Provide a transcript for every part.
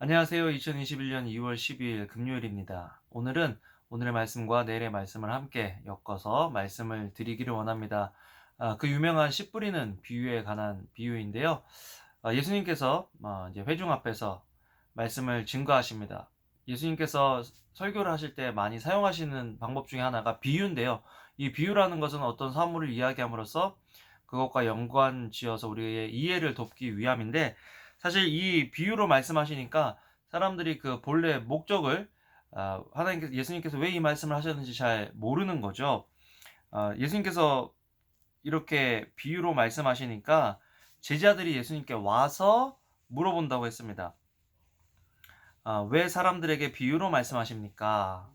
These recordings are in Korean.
안녕하세요. 2021년 2월 12일 금요일입니다. 오늘은 오늘의 말씀과 내일의 말씀을 함께 엮어서 말씀을 드리기를 원합니다. 그 유명한 씨 뿌리는 비유에 관한 비유인데요. 예수님께서 이제 회중 앞에서 말씀을 증거하십니다. 예수님께서 설교를 하실 때 많이 사용하시는 방법 중에 하나가 비유인데요. 이 비유라는 것은 어떤 사물을 이야기함으로써 그것과 연관 지어서 우리의 이해를 돕기 위함인데, 사실 이 비유로 말씀하시니까 사람들이 그 본래 목적을 하나님께서 예수님께서 왜 이 말씀을 하셨는지 잘 모르는 거죠. 예수님께서 이렇게 비유로 말씀하시니까 제자들이 예수님께 와서 물어본다고 했습니다. "왜 사람들에게 비유로 말씀하십니까?"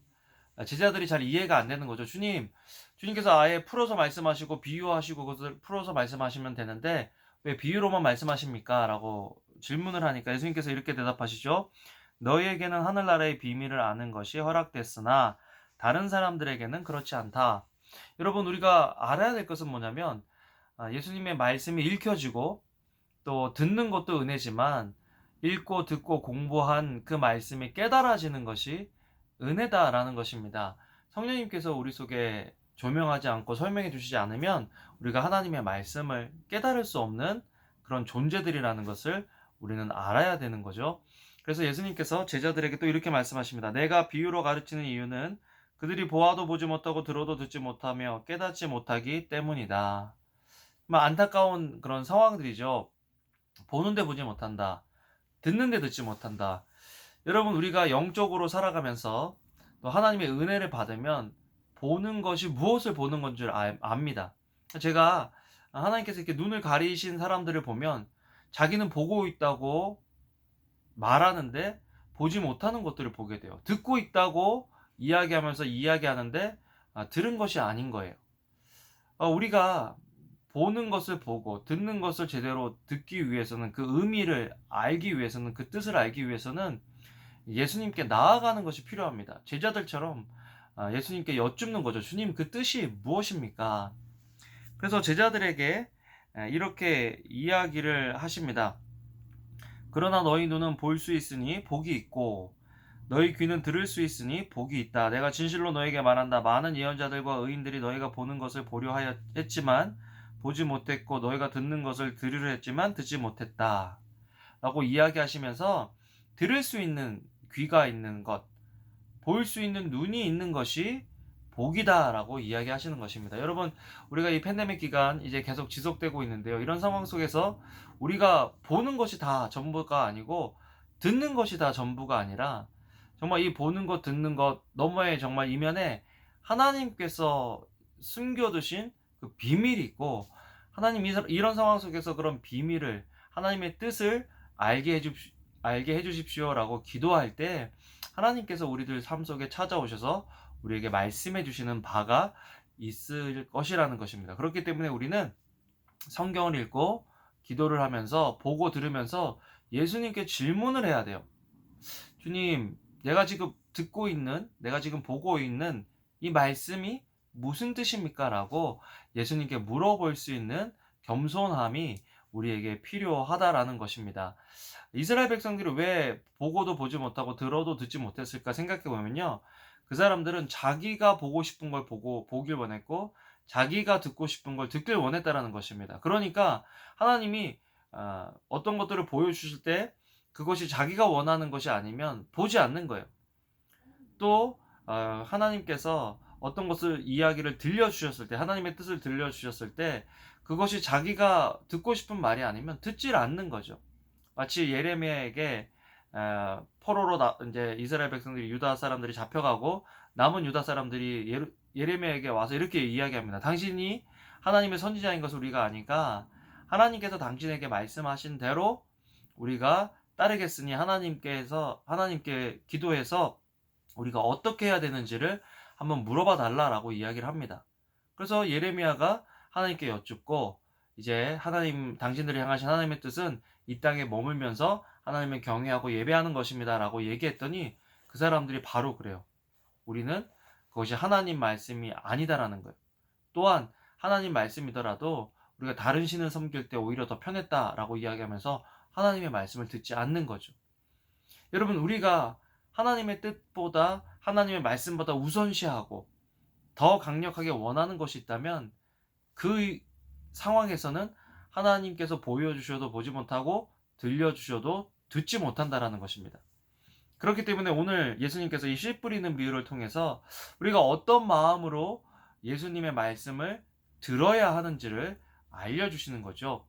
제자들이 잘 이해가 안 되는 거죠. 주님께서 아예 풀어서 말씀하시고 비유하시고 그것을 풀어서 말씀하시면 되는데 왜 비유로만 말씀하십니까? 라고 질문을 하니까 예수님께서 이렇게 대답하시죠. 너희에게는 하늘나라의 비밀을 아는 것이 허락됐으나 다른 사람들에게는 그렇지 않다. 여러분, 우리가 알아야 될 것은 뭐냐면, 예수님의 말씀이 읽혀지고 또 듣는 것도 은혜지만 읽고 듣고 공부한 그 말씀이 깨달아지는 것이 은혜다라는 것입니다. 성령님께서 우리 속에 조명하지 않고 설명해 주시지 않으면 우리가 하나님의 말씀을 깨달을 수 없는 그런 존재들이라는 것을 우리는 알아야 되는 거죠. 그래서 예수님께서 제자들에게 또 이렇게 말씀하십니다. 내가 비유로 가르치는 이유는 그들이 보아도 보지 못하고 들어도 듣지 못하며 깨닫지 못하기 때문이다. 안타까운 그런 상황들이죠. 보는데 보지 못한다. 듣는데 듣지 못한다. 여러분, 우리가 영적으로 살아가면서 또 하나님의 은혜를 받으면 보는 것이 무엇을 보는 건 줄 압니다. 제가 하나님께서 이렇게 눈을 가리신 사람들을 보면 자기는 보고 있다고 말하는데 보지 못하는 것들을 보게 돼요. 듣고 있다고 이야기하면서 이야기하는데 들은 것이 아닌 거예요. 우리가 보는 것을 보고 듣는 것을 제대로 듣기 위해서는, 그 의미를 알기 위해서는, 그 뜻을 알기 위해서는 예수님께 나아가는 것이 필요합니다. 제자들처럼 예수님께 여쭙는 거죠. 주님, 그 뜻이 무엇입니까? 그래서 제자들에게 이렇게 이야기를 하십니다. 그러나 너희 눈은 볼 수 있으니 복이 있고 너희 귀는 들을 수 있으니 복이 있다. 내가 진실로 너에게 말한다. 많은 예언자들과 의인들이 너희가 보는 것을 보려 했지만 보지 못했고 너희가 듣는 것을 들으려 했지만 듣지 못했다. 라고 이야기하시면서 들을 수 있는 귀가 있는 것, 볼 수 있는 눈이 있는 것이 복이다라고 이야기하시는 것입니다. 여러분, 우리가 이 팬데믹 기간 이제 계속 지속되고 있는데요. 이런 상황 속에서 우리가 보는 것이 다 전부가 아니고 듣는 것이 다 전부가 아니라 정말 이 보는 것, 듣는 것 너머에 정말 이면에 하나님께서 숨겨두신 그 비밀이 있고, 하나님 이런 상황 속에서 그런 비밀을, 하나님의 뜻을 알게 해주십시오라고 기도할 때 하나님께서 우리들 삶 속에 찾아오셔서 우리에게 말씀해 주시는 바가 있을 것이라는 것입니다. 그렇기 때문에 우리는 성경을 읽고 기도를 하면서 보고 들으면서 예수님께 질문을 해야 돼요. 주님, 내가 지금 듣고 있는, 내가 지금 보고 있는 이 말씀이 무슨 뜻입니까? 라고 예수님께 물어볼 수 있는 겸손함이 우리에게 필요하다라는 것입니다. 이스라엘 백성들이 왜 보고도 보지 못하고 들어도 듣지 못했을까 생각해 보면요. 그 사람들은 자기가 보고 싶은 걸 보길 원했고, 자기가 듣고 싶은 걸 듣길 원했다라는 것입니다. 그러니까 하나님이 어떤 것들을 보여주실 때 그것이 자기가 원하는 것이 아니면 보지 않는 거예요. 또 하나님께서 어떤 것을 이야기를 들려주셨을 때, 하나님의 뜻을 들려주셨을 때 그것이 자기가 듣고 싶은 말이 아니면 듣질 않는 거죠. 마치 예레미야에게 포로로 이제 이스라엘 백성들이, 유다 사람들이 잡혀가고 남은 유다 사람들이 예레미야에게 와서 이렇게 이야기합니다. 당신이 하나님의 선지자인 것을 우리가 아니까 하나님께서 당신에게 말씀하신 대로 우리가 따르겠으니 하나님께 기도해서 우리가 어떻게 해야 되는지를 한번 물어봐 달라라고 이야기를 합니다. 그래서 예레미야가 하나님께 여쭙고, 이제 당신들이 향하신 하나님의 뜻은 이 땅에 머물면서 하나님을 경외하고 예배하는 것입니다라고 얘기했더니 그 사람들이 바로 그래요. 우리는 그것이 하나님 말씀이 아니다라는 거예요. 또한 하나님 말씀이더라도 우리가 다른 신을 섬길 때 오히려 더 편했다라고 이야기하면서 하나님의 말씀을 듣지 않는 거죠. 여러분, 우리가 하나님의 뜻보다 하나님의 말씀보다 우선시하고 더 강력하게 원하는 것이 있다면 그 상황에서는 하나님께서 보여주셔도 보지 못하고 들려주셔도 듣지 못한다라는 것입니다. 그렇기 때문에 오늘 예수님께서 이 씨 뿌리는 비유를 통해서 우리가 어떤 마음으로 예수님의 말씀을 들어야 하는지를 알려주시는 거죠.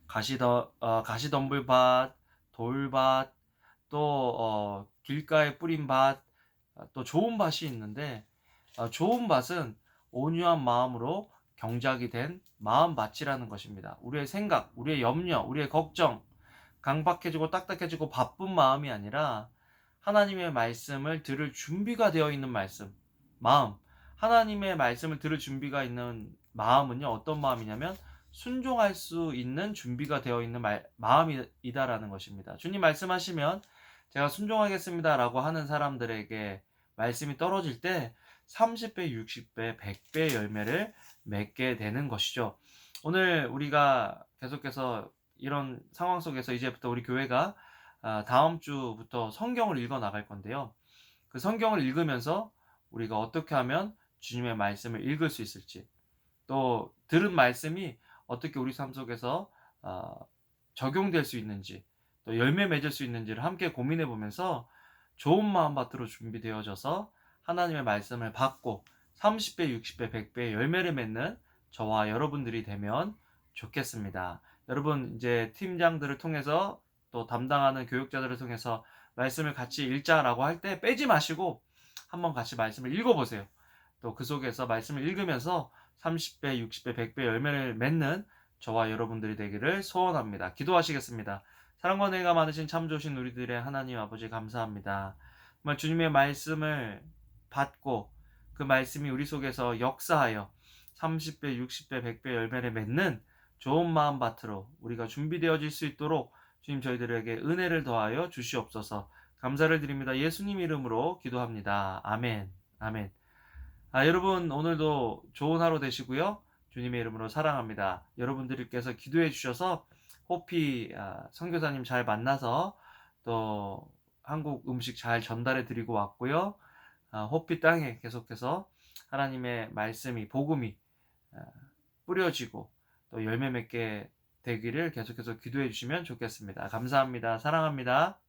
가시덤불밭, 돌밭, 또 길가에 뿌린 밭, 또 좋은 밭이 있는데, 좋은 밭은 온유한 마음으로 경작이 된 마음밭이라는 것입니다. 우리의 생각, 우리의 염려, 우리의 걱정, 강박해지고 딱딱해지고 바쁜 마음이 아니라 하나님의 말씀을 들을 준비가 되어 있는 마음. 하나님의 말씀을 들을 준비가 있는 마음은요, 어떤 마음이냐면 순종할 수 있는 준비가 되어 있는 마음이다라는 것입니다. 주님 말씀하시면 제가 순종하겠습니다라고 하는 사람들에게 말씀이 떨어질 때 30배, 60배, 100배 열매를 맺게 되는 것이죠. 오늘 우리가 계속해서 이런 상황 속에서 이제부터 우리 교회가 다음 주부터 성경을 읽어 나갈 건데요. 그 성경을 읽으면서 우리가 어떻게 하면 주님의 말씀을 읽을 수 있을지, 또 들은 말씀이 어떻게 우리 삶 속에서 적용될 수 있는지, 또 열매 맺을 수 있는지를 함께 고민해 보면서 좋은 마음밭으로 준비되어져서 하나님의 말씀을 받고 30배, 60배, 100배 열매를 맺는 저와 여러분들이 되면 좋겠습니다. 여러분, 이제 팀장들을 통해서 또 담당하는 교육자들을 통해서 말씀을 같이 읽자라고 할 때 빼지 마시고 한번 같이 말씀을 읽어보세요. 또 그 속에서 말씀을 읽으면서 30배, 60배, 100배 열매를 맺는 저와 여러분들이 되기를 소원합니다. 기도하시겠습니다. 사랑과 은혜가 많으신 참 좋으신 우리들의 하나님 아버지, 감사합니다. 정말 주님의 말씀을 받고 그 말씀이 우리 속에서 역사하여 30배, 60배, 100배 열매를 맺는 좋은 마음밭으로 우리가 준비되어질 수 있도록 주님 저희들에게 은혜를 더하여 주시옵소서. 감사를 드립니다. 예수님 이름으로 기도합니다. 아멘. 아멘. 여러분, 오늘도 좋은 하루 되시고요. 주님의 이름으로 사랑합니다. 여러분들께서 기도해 주셔서 호피 선교사님 잘 만나서 또 한국 음식 잘 전달해 드리고 왔고요. 호피 땅에 계속해서 하나님의 말씀이, 복음이 뿌려지고 또 열매 맺게 되기를 계속해서 기도해 주시면 좋겠습니다. 감사합니다. 사랑합니다.